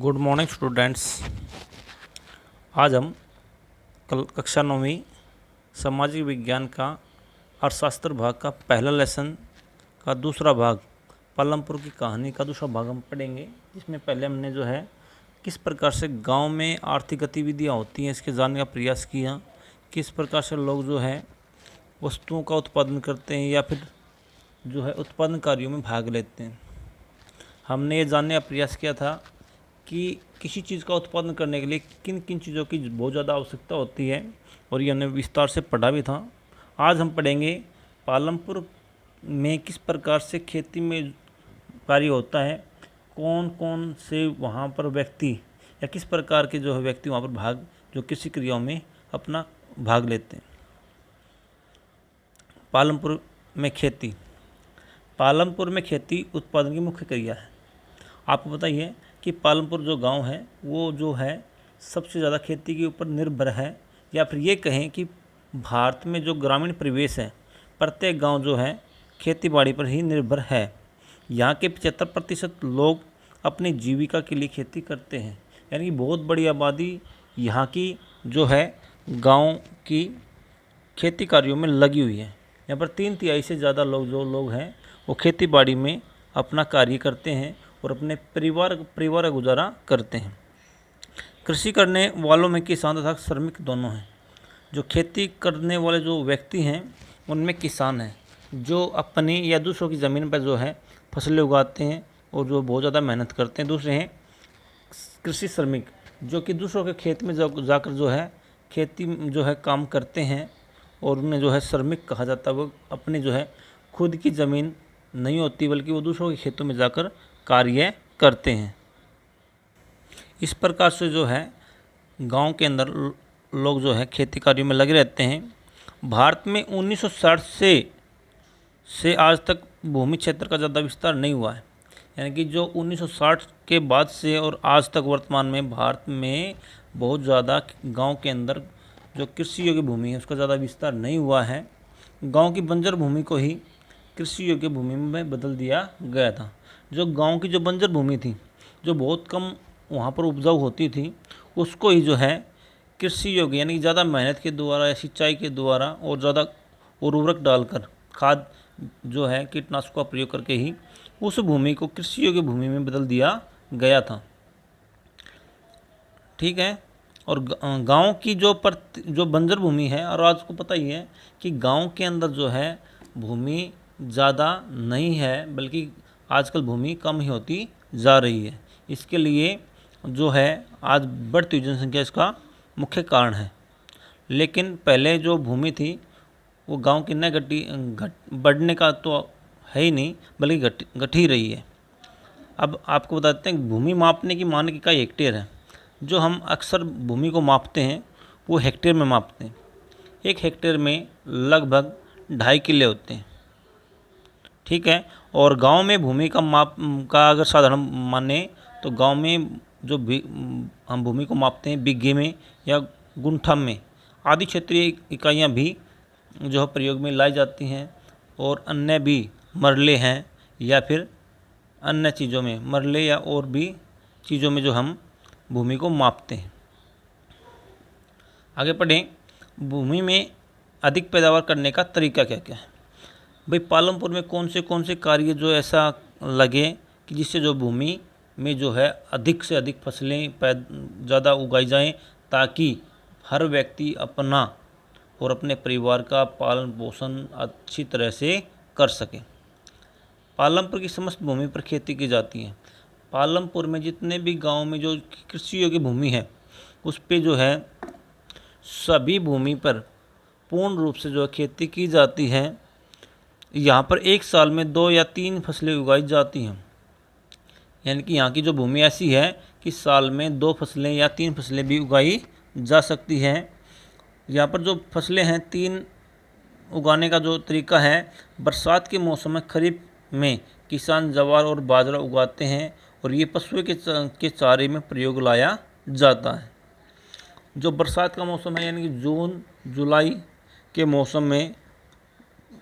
Good morning students. आज हम कल कक्षा 9वीं सामाजिक विज्ञान का अर्थशास्त्र भाग का पहला लेसन का दूसरा भाग पालमपुर की कहानी का दूसरा भाग हम पढ़ेंगे, जिसमें पहले हमने जो है किस प्रकार से गांव में आर्थिक गतिविधियां होती हैं इसके जानने का प्रयास किया। किस प्रकार से लोग जो है वस्तुओं का उत्पादन करते हैं या फिर जो है उत्पादन कार्यों में भाग लेते हैं। हमने ये जानने का प्रयास किया था कि किसी चीज़ का उत्पादन करने के लिए किन किन चीज़ों की बहुत ज़्यादा आवश्यकता होती है, और ये हमने विस्तार से पढ़ा भी था। आज हम पढ़ेंगे पालमपुर में किस प्रकार से खेती में कार्य होता है, कौन कौन से वहाँ पर व्यक्ति या किस प्रकार के जो है व्यक्ति वहाँ पर जो कृषि क्रियाओं में अपना भाग लेते हैं। पालमपुर में खेती उत्पादन की मुख्य क्रिया है। आपको बताइए कि पालमपुर जो गांव है वो जो है सबसे ज़्यादा खेती के ऊपर निर्भर है, या फिर ये कहें कि भारत में जो ग्रामीण परिवेश है प्रत्येक गांव जो है खेती बाड़ी पर ही निर्भर है। यहाँ के 75% लोग अपनी जीविका के लिए खेती करते हैं, यानी कि बहुत बड़ी आबादी यहाँ की जो है गांव की खेती कार्यों में लगी हुई है। यहाँ पर 3/3 से ज़्यादा लोग हैं वो खेती बाड़ी में अपना कार्य करते हैं और अपने परिवार का गुजारा करते हैं। कृषि करने वालों में किसान तथा श्रमिक दोनों हैं। जो खेती करने वाले जो व्यक्ति हैं उनमें किसान हैं जो अपनी या दूसरों की ज़मीन पर जो है फसलें उगाते हैं और जो बहुत ज़्यादा मेहनत करते हैं। दूसरे हैं कृषि श्रमिक जो कि दूसरों के खेत में जाकर जो है खेती जो है काम करते हैं, और उन्हें जो है श्रमिक कहा जाता है। वो अपनी जो है खुद की ज़मीन नहीं होती बल्कि वो दूसरों के खेतों में जाकर कार्य करते हैं। इस प्रकार से जो है गांव के अंदर लोग जो है खेती कार्यों में लगे रहते हैं। भारत में 1960 से आज तक भूमि क्षेत्र का ज़्यादा विस्तार नहीं हुआ है, यानी कि जो 1960 के बाद से और आज तक वर्तमान में भारत में बहुत ज़्यादा गांव के अंदर जो कृषि योग्य भूमि है उसका ज़्यादा विस्तार नहीं हुआ है। गांव की बंजर भूमि को ही कृषि योग्य भूमि में बदल दिया गया था। जो गांव की जो बंजर भूमि थी, जो बहुत कम वहाँ पर उपजाऊ होती थी, उसको ही जो है कृषि योग्य यानी कि ज़्यादा मेहनत के द्वारा या सिंचाई के द्वारा और ज़्यादा उर्वरक डालकर खाद जो है कीटनाशकों का प्रयोग करके ही उस भूमि को कृषि योग्य भूमि में बदल दिया गया था। ठीक है। और गांव की जो बंजर भूमि है, और आज को पता ही है कि गांव के अंदर जो है भूमि ज़्यादा नहीं है बल्कि आजकल भूमि कम ही होती जा रही है। इसके लिए जो है आज बढ़ती हुई जनसंख्या इसका मुख्य कारण है। लेकिन पहले जो भूमि थी वो गांव की न बढ़ने का तो है ही नहीं बल्कि घट ही रही है। अब आपको बताते हैं भूमि मापने की मानक इकाई हेक्टेयर है। जो हम अक्सर भूमि को मापते हैं वो हेक्टेयर में मापते हैं। 1 हेक्टेयर में लगभग 2.5 किले होते हैं। ठीक है। और गांव में भूमि का माप का अगर साधारण माने तो गांव में जो हम भूमि को मापते हैं बीघे में या गुंठा में आदि क्षेत्रीय इकाइयाँ भी जो है प्रयोग में लाई जाती हैं, और अन्य भी मरले हैं या फिर अन्य चीज़ों में मरले या और भी चीज़ों में जो हम भूमि को मापते हैं। आगे पढ़ें। भूमि में अधिक पैदावार करने का तरीका क्या क्या है। भाई पालमपुर में कौन से कार्य जो ऐसा लगे कि जिससे जो भूमि में जो है अधिक से अधिक फसलें ज़्यादा उगाई जाएं, ताकि हर व्यक्ति अपना और अपने परिवार का पालन पोषण अच्छी तरह से कर सके। पालमपुर की समस्त भूमि पर खेती की जाती है। पालमपुर में जितने भी गांव में जो कृषि योग्य भूमि है उस पे जो है सभी भूमि पर पूर्ण रूप से जो है खेती की जाती है। यहाँ पर एक साल में 2 या 3 फसलें उगाई जाती हैं, यानी कि यहाँ की जो भूमि ऐसी है कि साल में 2 फसलें या 3 फसलें भी उगाई जा सकती हैं। यहाँ पर जो फसलें हैं 3 उगाने का जो तरीका है, बरसात के मौसम में खरीफ में किसान ज्वार और बाजरा उगाते हैं, और ये पशुओं के चारे में प्रयोग लाया जाता है। जो बरसात का मौसम है यानी कि जून जुलाई के मौसम में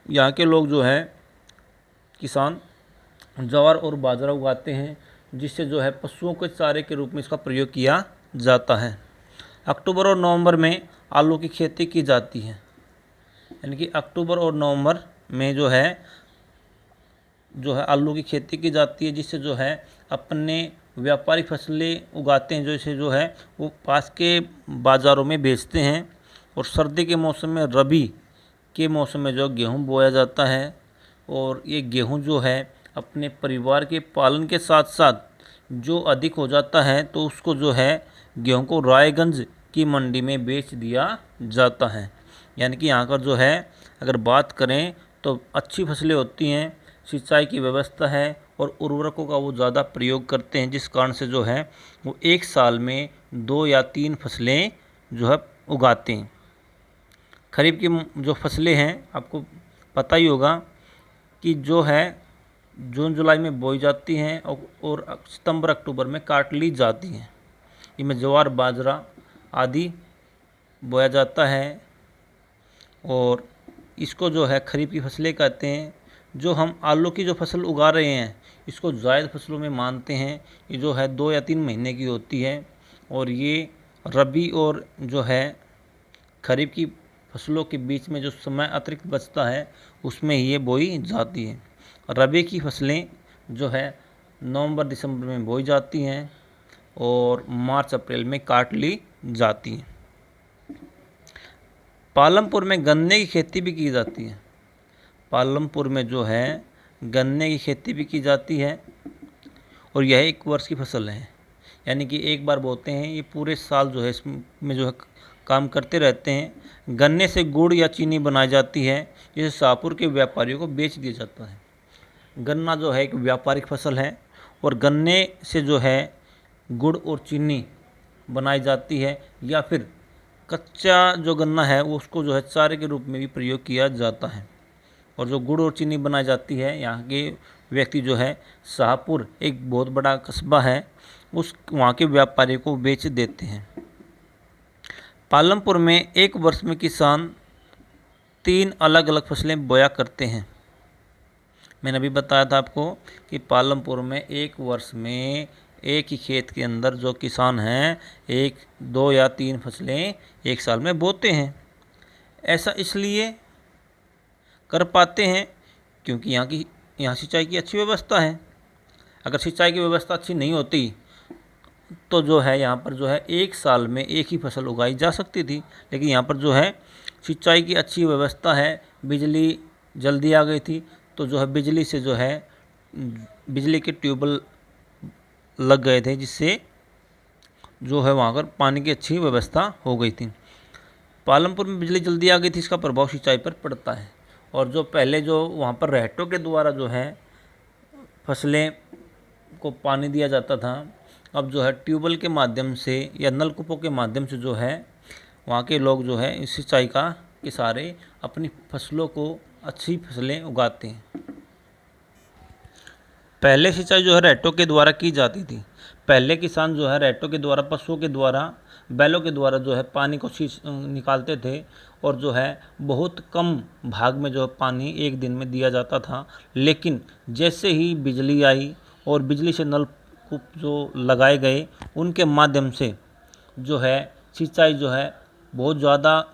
यहाँ के लोग जो है किसान ज्वार और बाजरा उगाते हैं, जिससे जो है पशुओं के चारे के रूप में इसका प्रयोग किया जाता है। अक्टूबर और नवंबर में आलू की खेती की जाती है, यानी कि अक्टूबर और नवंबर में जो है आलू की खेती की जाती है, जिससे जो है अपने व्यापारिक फसलें उगाते हैं, जैसे जो है वो पास के बाज़ारों में बेचते हैं। और सर्दी के मौसम में, रबी के मौसम में जो गेहूँ बोया जाता है, और ये गेहूँ जो है अपने परिवार के पालन के साथ साथ जो अधिक हो जाता है तो उसको जो है गेहूँ को रायगंज की मंडी में बेच दिया जाता है। यानी कि यहाँ पर जो है अगर बात करें तो अच्छी फसलें होती हैं, सिंचाई की व्यवस्था है और उर्वरकों का वो ज़्यादा प्रयोग करते हैं, जिस कारण से जो है वो एक साल में 2 या 3 फसलें जो है उगाते हैं। खरीफ की जो फसलें हैं आपको पता ही होगा कि जो है जून जुलाई में बोई जाती हैं और सितंबर अक्टूबर में काट ली जाती हैं। इनमें ज्वार बाजरा आदि बोया जाता है, और इसको जो है खरीफ की फसलें कहते हैं। जो हम आलू की जो फसल उगा रहे हैं इसको जायद फसलों में मानते हैं। ये जो है 2 या 3 महीने की होती है, और ये रबी और जो है खरीफ की फसलों के बीच में जो समय अतिरिक्त बचता है उसमें ये बोई जाती है। रबी की फसलें जो है नवंबर दिसंबर में बोई जाती हैं और मार्च अप्रैल में काट ली जाती हैं। पालमपुर में गन्ने की खेती भी की जाती है। पालमपुर में जो है गन्ने की खेती भी की जाती है, और यह 1 वर्ष की फसल है, यानी कि एक बार बोते हैं। ये पूरे साल जो है इसमें जो है काम करते रहते हैं। गन्ने से गुड़ या चीनी बनाई जाती है, जिसे शाहपुर के व्यापारियों को बेच दिया जाता है। गन्ना जो है एक व्यापारिक फसल है, और गन्ने से जो है गुड़ और चीनी बनाई जाती है, या फिर कच्चा जो गन्ना है वो उसको जो है चारे के रूप में भी प्रयोग किया जाता है। और जो गुड़ और चीनी बनाई जाती है, यहाँ के व्यक्ति जो है शाहपुर एक बहुत बड़ा कस्बा है, उस वहाँ के व्यापारी को बेच देते हैं। पालमपुर में 1 वर्ष में किसान 3 अलग अलग फसलें बोया करते हैं। मैंने अभी बताया था आपको कि पालमपुर में 1 वर्ष में एक ही खेत के अंदर जो किसान हैं 1, 2 या 3 फसलें एक साल में बोते हैं। ऐसा इसलिए कर पाते हैं क्योंकि यहाँ सिंचाई की अच्छी व्यवस्था है। अगर सिंचाई की व्यवस्था अच्छी नहीं होती तो जो है यहाँ पर जो है एक साल में एक ही फसल उगाई जा सकती थी, लेकिन यहाँ पर जो है सिंचाई की अच्छी व्यवस्था है, बिजली जल्दी आ गई थी, तो जो है बिजली से जो है बिजली के ट्यूबवेल लग गए थे, जिससे जो है वहाँ पर पानी की अच्छी व्यवस्था हो गई थी। पालमपुर में बिजली जल्दी आ गई थी, इसका प्रभाव सिंचाई पर पड़ता है। और जो पहले जो वहाँ पर रहटों के द्वारा जो है फसलें को पानी दिया जाता था, अब जो है ट्यूबवेल के माध्यम से या नलकूपों के माध्यम से जो है वहाँ के लोग जो है इस सिंचाई के सहारे अपनी फसलों को अच्छी फसलें उगाते हैं। पहले सिंचाई जो है रहटों के द्वारा की जाती थी। पहले किसान जो है रहटों के द्वारा, पशुओं के द्वारा, बैलों के द्वारा जो है पानी को निकालते थे, और जो है बहुत कम भाग में जो है पानी एक दिन में दिया जाता था। लेकिन जैसे ही बिजली आई और बिजली से नलकूप जो लगाए गए, उनके माध्यम से जो है सिंचाई जो है बहुत ज़्यादा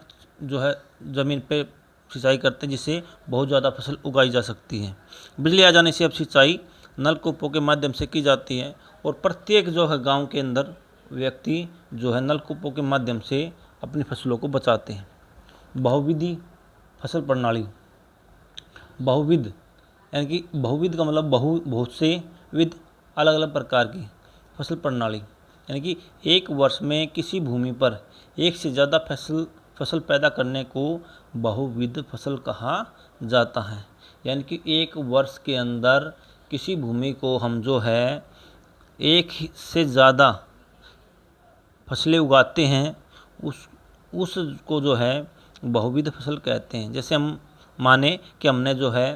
जो है ज़मीन पे सिंचाई करते हैं, जिससे बहुत ज़्यादा फसल उगाई जा सकती है। बिजली आ जाने से अब सिंचाई नलकूपों के माध्यम से की जाती है, और प्रत्येक जो है गांव के अंदर व्यक्ति जो है नलकूपों के माध्यम से अपनी फसलों को बचाते हैं। बहुविधि फसल प्रणाली, बहुविध यानी कि बहुविध का मतलब बहुत से विध अलग अलग प्रकार की फसल प्रणाली, यानी कि एक वर्ष में किसी भूमि पर एक से ज़्यादा फसल पैदा करने को बहुविध फसल कहा जाता है। यानी कि एक वर्ष के अंदर किसी भूमि को हम जो है एक से ज़्यादा फसलें उगाते हैं, उसको जो है बहुविध फसल कहते हैं। जैसे हम माने कि हमने जो है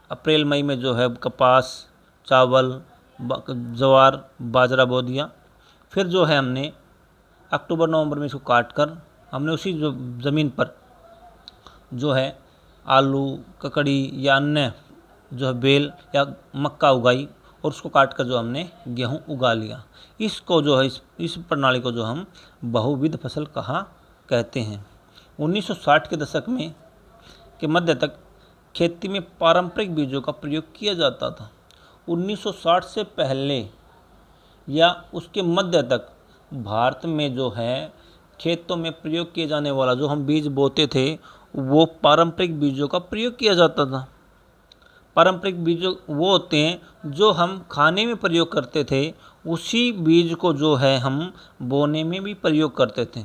अप्रैल मई में जो है कपास, चावल, ज्वार, बाजरा बो दिया, फिर जो है हमने अक्टूबर नवंबर में इसको काट कर हमने उसी जो ज़मीन पर जो है आलू, ककड़ी या अन्य जो है बेल या मक्का उगाई, और उसको काट कर जो हमने गेहूं उगा लिया। इसको जो है इस प्रणाली को जो हम बहुविध फसल कहते हैं। 1960 के दशक में के मध्य तक खेती में पारंपरिक बीजों का प्रयोग किया जाता था। 1960 से पहले या उसके मध्य तक भारत में जो है खेतों में प्रयोग किए जाने वाला जो हम बीज बोते थे वो पारंपरिक बीजों का प्रयोग किया जाता था। पारंपरिक बीज वो होते हैं जो हम खाने में प्रयोग करते थे, उसी बीज को जो है हम बोने में भी प्रयोग करते थे।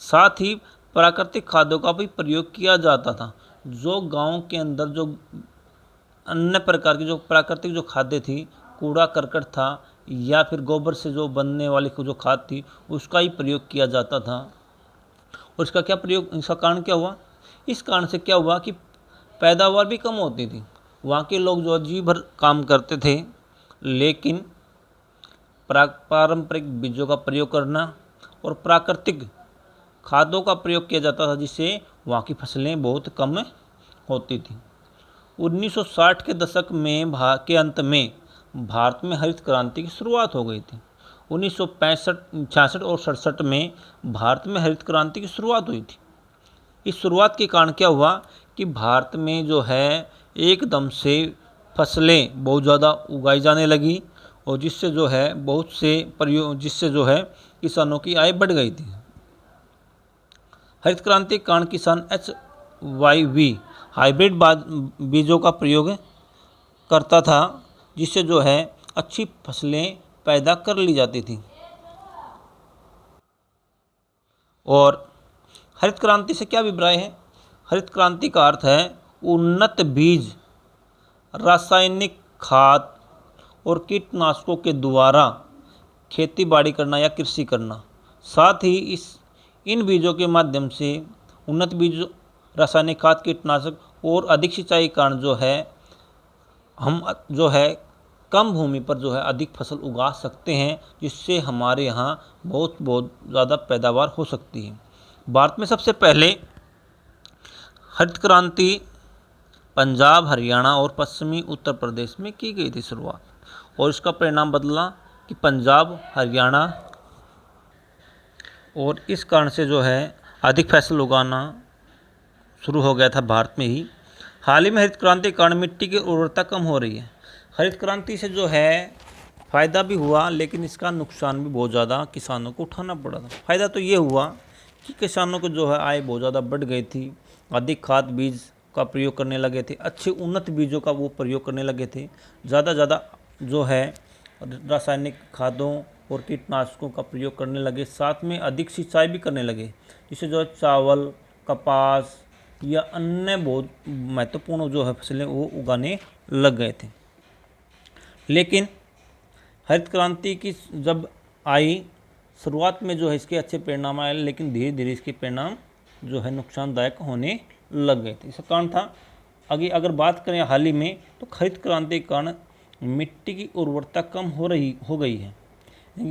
साथ ही प्राकृतिक खादों का भी प्रयोग किया जाता था। जो गांव के अंदर जो अन्य प्रकार की जो प्राकृतिक जो खाद्य थी, कूड़ा करकट था या फिर गोबर से जो बनने वाली जो खाद थी, उसका ही प्रयोग किया जाता था। और इसका कारण क्या हुआ? इस कारण से क्या हुआ कि पैदावार भी कम होती थी। वहाँ के लोग जो जी भर काम करते थे, लेकिन पारंपरिक बीजों का प्रयोग करना और प्राकृतिक खादों का प्रयोग किया जाता था, जिससे वहाँ की फसलें बहुत कम होती थी। 1960 के दशक में के अंत में भारत में हरित क्रांति की शुरुआत हो गई थी। 1965, 66 और 67 में भारत में हरित क्रांति की शुरुआत हुई थी। इस शुरुआत के कारण क्या हुआ कि भारत में जो है एकदम से फसलें बहुत ज़्यादा उगाई जाने लगी और जिससे जो है जिससे जो है किसानों की आय बढ़ गई थी। हरित क्रांति के कारण किसान HYV हाइब्रिड बीजों का प्रयोग करता था, जिससे जो है अच्छी फसलें पैदा कर ली जाती थी। और हरित क्रांति से क्या अभिप्राय है? हरित क्रांति का अर्थ है उन्नत बीज, रासायनिक खाद और कीटनाशकों के द्वारा खेती बाड़ी करना या कृषि करना। साथ ही इन बीजों के माध्यम से उन्नत बीज, रासायनिक खाद, कीटनाशक और अधिक सिंचाई के कारण जो है हम जो है कम भूमि पर जो है अधिक फसल उगा सकते हैं, जिससे हमारे यहाँ बहुत ज़्यादा पैदावार हो सकती है। भारत में सबसे पहले हरित क्रांति पंजाब, हरियाणा और पश्चिमी उत्तर प्रदेश में की गई थी शुरुआत, और इसका परिणाम बदला कि पंजाब, हरियाणा, और इस कारण से जो है अधिक फसल उगाना शुरू हो गया था भारत में ही। हाल ही में हरित क्रांति के कारण मिट्टी की उर्वरता कम हो रही है। हरित क्रांति से जो है फ़ायदा भी हुआ, लेकिन इसका नुकसान भी बहुत ज़्यादा किसानों को उठाना पड़ा था। फ़ायदा तो ये हुआ कि किसानों को जो है आय बहुत ज़्यादा बढ़ गई थी, अधिक खाद बीज का प्रयोग करने लगे थे, अच्छे उन्नत बीजों का वो प्रयोग करने लगे थे, ज़्यादा जो है रासायनिक खादों और कीटनाशकों का प्रयोग करने लगे, साथ में अधिक सिंचाई भी करने लगे, जिससे जो चावल, कपास या अन्य बहुत महत्वपूर्ण जो है फसलें वो उगाने लग गए थे। लेकिन हरित क्रांति की जब आई, शुरुआत में जो है इसके अच्छे परिणाम आए, लेकिन धीरे धीरे इसके परिणाम जो है नुकसानदायक होने लग गए थे। इसका कारण था, अगर बात करें हाल ही में, तो हरित क्रांति के कारण मिट्टी की उर्वरता कम हो गई है।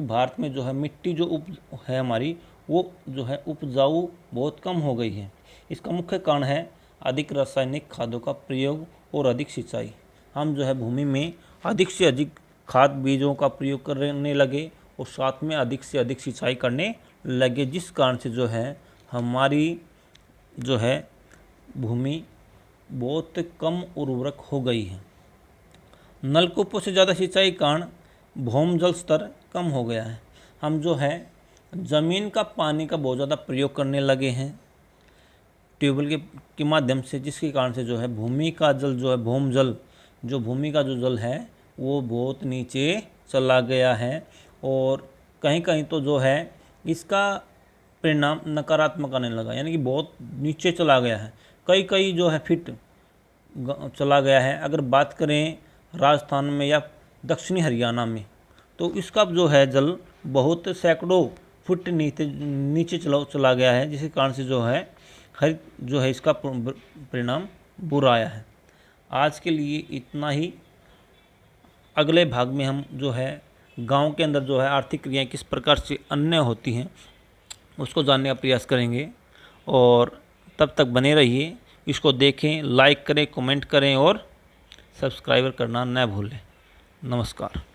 भारत में जो है मिट्टी जो है हमारी, वो जो है उपजाऊ बहुत कम हो गई है। इसका मुख्य कारण है अधिक रासायनिक खादों का प्रयोग और अधिक सिंचाई। हम जो है भूमि में अधिक से अधिक खाद बीजों का प्रयोग करने लगे और साथ में अधिक से अधिक सिंचाई करने लगे, जिस कारण से जो है हमारी जो है भूमि बहुत कम उर्वरक हो गई है। नलकूपों से ज़्यादा सिंचाई के कारण भूमि जल स्तर कम हो गया है। हम जो है ज़मीन का पानी का बहुत ज़्यादा प्रयोग करने लगे हैं ट्यूबवेल के माध्यम से, जिसके कारण से जो है भूमि का जल जो है भूमि का जो जल है वो बहुत नीचे चला गया है, और कहीं कहीं तो जो है इसका परिणाम नकारात्मक आने लगा, यानी कि बहुत नीचे चला गया है, कई जो है फीट चला गया है। अगर बात करें राजस्थान में या दक्षिणी हरियाणा में, तो इसका जो है जल बहुत सैकड़ों फुट नीचे चला गया है, जिसके कारण से जो है इसका परिणाम बुरा आया है। आज के लिए इतना ही। अगले भाग में हम जो है गांव के अंदर जो है आर्थिक क्रियाएं किस प्रकार से अन्य होती हैं उसको जानने का प्रयास करेंगे, और तब तक बने रहिए। इसको देखें, लाइक करें, कमेंट करें और सब्सक्राइबर करना न भूलें। नमस्कार।